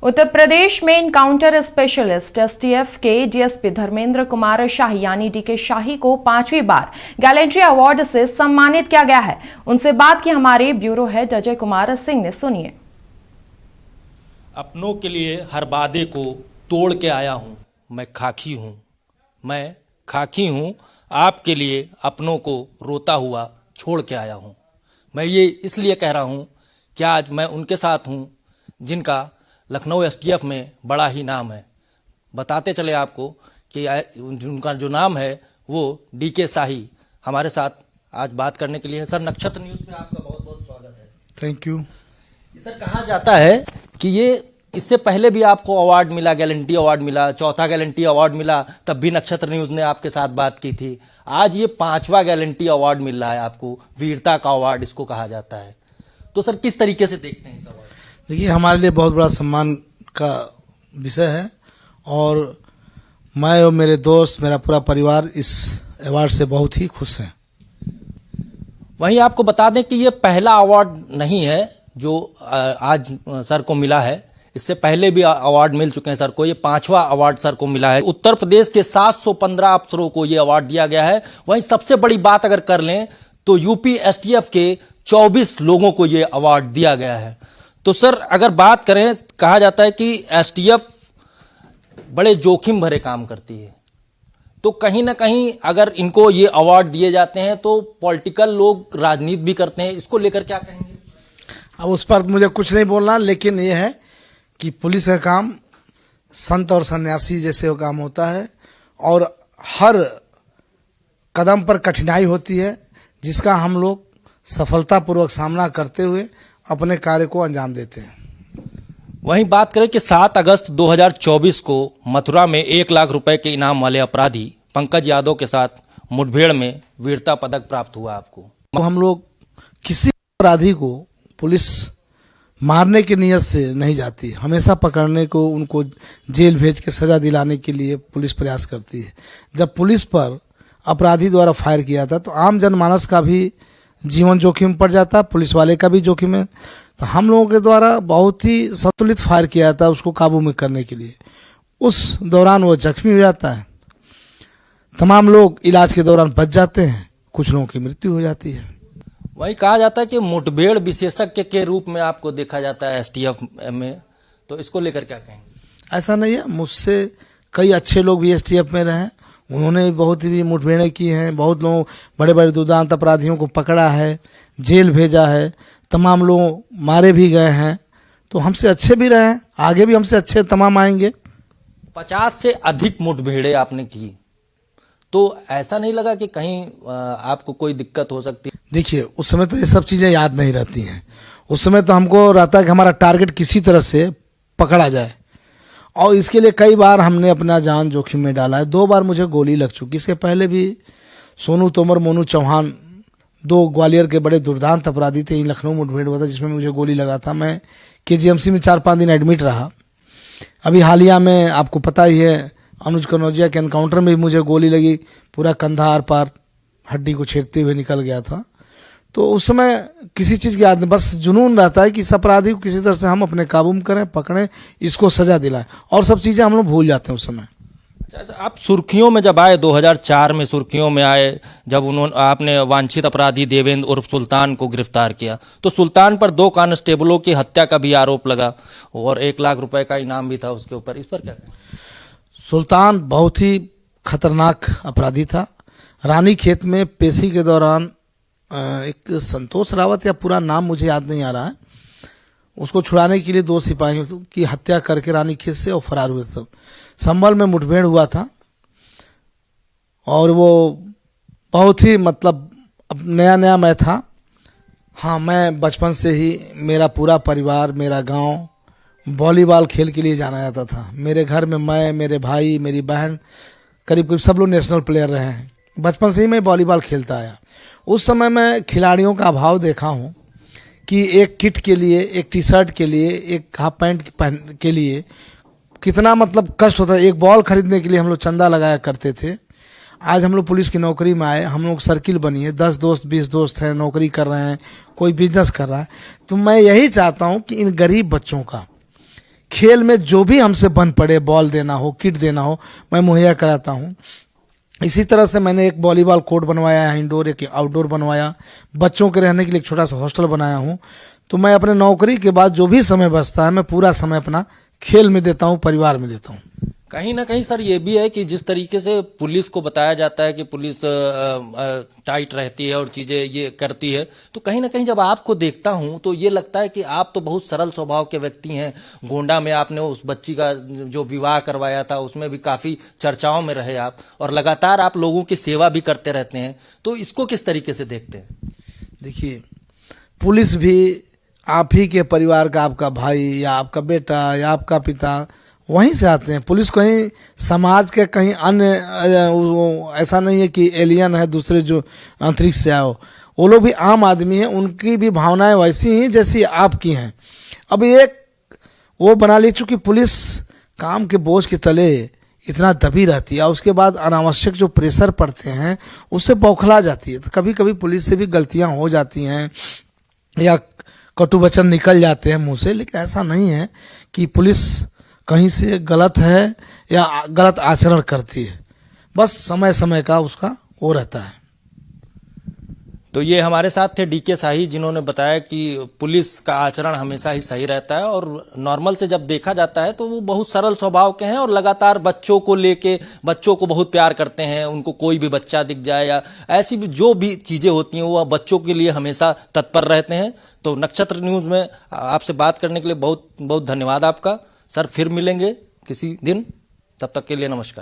उत्तर प्रदेश में encounter specialist STF के DSP Dharmendra Kumar Shahi यानी डीके शाही को 5वीं बार गैलेंट्री अवार्ड से सम्मानित किया गया है। उनसे बात की हमारे ब्यूरो हेड अजय कुमार सिंह ने। सुनिए। अपनों के लिए हर वादे को तोड़ के आया हूँ, मैं खाकी हूँ, आपके लिए अपनों को रोता हुआ छोड़ के आया हूँ। मैं ये इसलिए कह रहा हूँ कि आज मैं उनके साथ हूँ जिनका लखनऊ एसटीएफ में बड़ा ही नाम है। बताते चले आपको कि उनका जो नाम है वो डीके शाही हमारे साथ आज बात करने के लिए। सर, नक्षत्र न्यूज़ पे आपका बहुत बहुत स्वागत है। Thank you. सर, कहा जाता है कि ये इससे पहले भी आपको अवार्ड मिला, गैलेंट्री अवार्ड मिला, चौथा गैलेंट्री अवार्ड मिला, तब भी नक्षत्र न्यूज़ ने आपके साथ बात की थी। आज ये 5वां गैलेंट्री अवार्ड मिल रहा है आपको, वीरता का अवार्ड इसको कहा जाता है। तो सर, किस तरीके से देखते हैं इस अवार्ड? देखिए, हमारे लिए बहुत बड़ा सम्मान का विषय है और मैं और मेरे दोस्त, मेरा पूरा परिवार इस अवार्ड से बहुत ही खुश हैं। वहीं आपको बता दें कि ये पहला अवार्ड नहीं है जो आज सर को मिला है। इससे पहले भी अवार्ड मिल चुके हैं सर को। ये 5वां अवार्ड सर को मिला है। उत्तर प्रदेश के 715 अफसरों को ये अवार्ड दिया गया है। वहीं सबसे बड़ी बात अगर कर लें तो यूपी एसटीएफ के 24 लोगों को ये अवार्ड दिया गया है। तो सर, अगर बात करें, कहा जाता है कि एसटीएफ बड़े जोखिम भरे काम करती है, तो कहीं ना कहीं अगर इनको ये अवार्ड दिए जाते हैं तो पॉलिटिकल लोग राजनीति भी करते हैं, इसको लेकर क्या कहेंगे? अब उस पर मुझे कुछ नहीं बोलना, लेकिन ये है कि पुलिस का काम संत और सन्यासी जैसे वो काम होता है और हर कदम पर कठिनाई होती है, जिसका हम लोग सफलतापूर्वक सामना करते हुए अपने कार्य को अंजाम देते हैं। वहीं बात करें कि 7 अगस्त 2024 को मथुरा में 1 लाख रुपए के इनाम वाले अपराधी पंकज यादव के साथ मुठभेड़ में वीरता पदक प्राप्त हुआ आपको। तो हम लोग किसी अपराधी को पुलिस मारने की नियत से नहीं जाती, हमेशा पकड़ने को, उनको जेल भेज के सजा दिलाने के लिए पुलिस प्रयास करती है। जब पुलिस पर अपराधी द्वारा फायर किया था तो आम जनमानस का भी जीवन जोखिम पड़ जाता, पुलिस वाले का भी जोखिम है। तो हम लोगों के द्वारा बहुत ही संतुलित फायर किया था उसको काबू में करने के लिए। उस दौरान वो जख्मी हो जाता है, तमाम लोग इलाज के दौरान बच जाते हैं, कुछ लोगों की मृत्यु हो जाती है। वही कहा जाता है कि मुठभेड़ विशेषज्ञ के रूप में आपको देखा जाता है एसटीएफ में, तो इसको लेकर क्या कहेंगे? ऐसा नहीं है, मुझसे कई अच्छे लोग भी एसटीएफ में रहे, उन्होंने बहुत ही मुठभेड़ें की हैं, बहुत लोग बड़े बड़े दुर्दांत अपराधियों को पकड़ा है, जेल भेजा है, तमाम लोग मारे भी गए हैं। तो हमसे अच्छे भी रहे हैं, आगे भी हमसे अच्छे तमाम आएंगे। 50 से अधिक मुठभेड़ें आपने की, तो ऐसा नहीं लगा कि कहीं आपको कोई दिक्कत हो सकती? देखिए, उस समय तो ये सब चीज़ें याद नहीं रहती हैं। उस समय तो हमको रहता है कि हमारा टारगेट किसी तरह से पकड़ा जाए, और इसके लिए कई बार हमने अपना जान जोखिम में डाला है। 2 बार मुझे गोली लग चुकी। इसके पहले भी सोनू तोमर, मोनू चौहान, 2 ग्वालियर के बड़े दुर्दांत अपराधी थे। लखनऊ मुठभेड़ हुआ था जिसमें मुझे गोली लगा था। मैं केजीएमसी में 4-5 दिन एडमिट रहा। अभी हालिया में आपको पता ही है, अनुज कनौजिया के एनकाउंटर में भी मुझे गोली लगी, पूरा कंधा आर पार हड्डी को छेदते हुए निकल गया था। तो उस समय किसी चीज़ की याद नहीं, बस जुनून रहता है कि इस अपराधी को किसी तरह से हम अपने काबू में करें, पकड़ें, इसको सजा दिलाएं, और सब चीज़ें हम लोग भूल जाते हैं उस समय। आप सुर्खियों में जब आए, 2004 में सुर्खियों में आए, जब आपने वांछित अपराधी देवेंद्र उर्फ सुल्तान को गिरफ्तार किया, तो सुल्तान पर 2 कांस्टेबलों की हत्या का भी आरोप लगा और 1 लाख रुपए का इनाम भी था उसके ऊपर। इस पर क्या कहें? सुल्तान बहुत ही खतरनाक अपराधी था। रानीखेत में पेशी के दौरान एक संतोष रावत, या पूरा नाम मुझे याद नहीं आ रहा है, उसको छुड़ाने के लिए 2 सिपाहियों की हत्या करके रानीखेत से और फरार हुए। सब संभल में मुठभेड़ हुआ था और वो बहुत ही मतलब नया नया मैं था। हाँ, मैं बचपन से ही, मेरा पूरा परिवार, मेरा गांव वॉलीबॉल खेल के लिए जाना जाता था। मेरे घर में मैं, मेरे भाई, मेरी बहन, करीब सब लोग नेशनल प्लेयर रहे हैं। बचपन से ही मैं वॉलीबॉल खेलता आया। उस समय मैं खिलाड़ियों का अभाव देखा हूँ कि एक किट के लिए, एक टी शर्ट के लिए, एक हाफ पैंट पहन के लिए कितना मतलब कष्ट होता है। एक बॉल खरीदने के लिए हम लोग चंदा लगाया करते थे। आज हम लोग पुलिस की नौकरी में आए, हम लोग सर्किल बनी है, 10 दोस्त 20 दोस्त हैं, नौकरी कर रहे हैं, कोई बिजनेस कर रहा है। तो मैं यही चाहता हूँ कि इन गरीब बच्चों का खेल में जो भी हमसे बन पड़े, बॉल देना हो, किट देना हो, मैं मुहैया कराता हूँ। इसी तरह से मैंने एक वॉलीबॉल कोर्ट बनवाया है, इंडोर एक आउटडोर बनवाया, बच्चों के रहने के लिए एक छोटा सा हॉस्टल बनाया हूँ। तो मैं अपने नौकरी के बाद जो भी समय बचता है मैं पूरा समय अपना खेल में देता हूँ, परिवार में देता हूँ। कहीं ना कहीं सर ये भी है कि जिस तरीके से पुलिस को बताया जाता है कि पुलिस टाइट रहती है और चीजें ये करती है, तो कहीं ना कहीं जब आपको देखता हूं तो ये लगता है कि आप तो बहुत सरल स्वभाव के व्यक्ति हैं। गोंडा में आपने उस बच्ची का जो विवाह करवाया था उसमें भी काफी चर्चाओं में रहे आप, और लगातार आप लोगों की सेवा भी करते रहते हैं। तो इसको किस तरीके से देखते हैं? देखिए, पुलिस भी आप ही के परिवार का, आपका भाई या आपका बेटा या आपका पिता वहीं से आते हैं। पुलिस कहीं समाज के कहीं अन्य ऐसा नहीं है कि एलियन है दूसरे जो अंतरिक्ष से आओ, वो लोग भी आम आदमी हैं, उनकी भी भावनाएं वैसी ही जैसी आपकी हैं। अब एक वो बना ली, चूंकि पुलिस काम के बोझ के तले इतना दबी रहती है, उसके बाद अनावश्यक जो प्रेशर पड़ते हैं उससे बौखला जाती है। तो कभी कभी पुलिस से भी गलतियां हो जाती हैं या कटु वचन निकल जाते हैं मुंह से, लेकिन ऐसा नहीं है कि पुलिस कहीं से गलत है या गलत आचरण करती है। बस समय समय का उसका वो रहता है। तो ये हमारे साथ थे डीके शाही, जिन्होंने बताया कि पुलिस का आचरण हमेशा ही सही रहता है और नॉर्मल से जब देखा जाता है तो वो बहुत सरल स्वभाव के हैं और लगातार बच्चों को लेके बच्चों को बहुत प्यार करते हैं। उनको कोई भी बच्चा दिख जाए या ऐसी भी जो भी चीजें होती हैं वो बच्चों के लिए हमेशा तत्पर रहते हैं। तो नक्षत्र न्यूज में आपसे बात करने के लिए बहुत बहुत धन्यवाद आपका। सर फिर मिलेंगे किसी दिन, तब तक के लिए नमस्कार।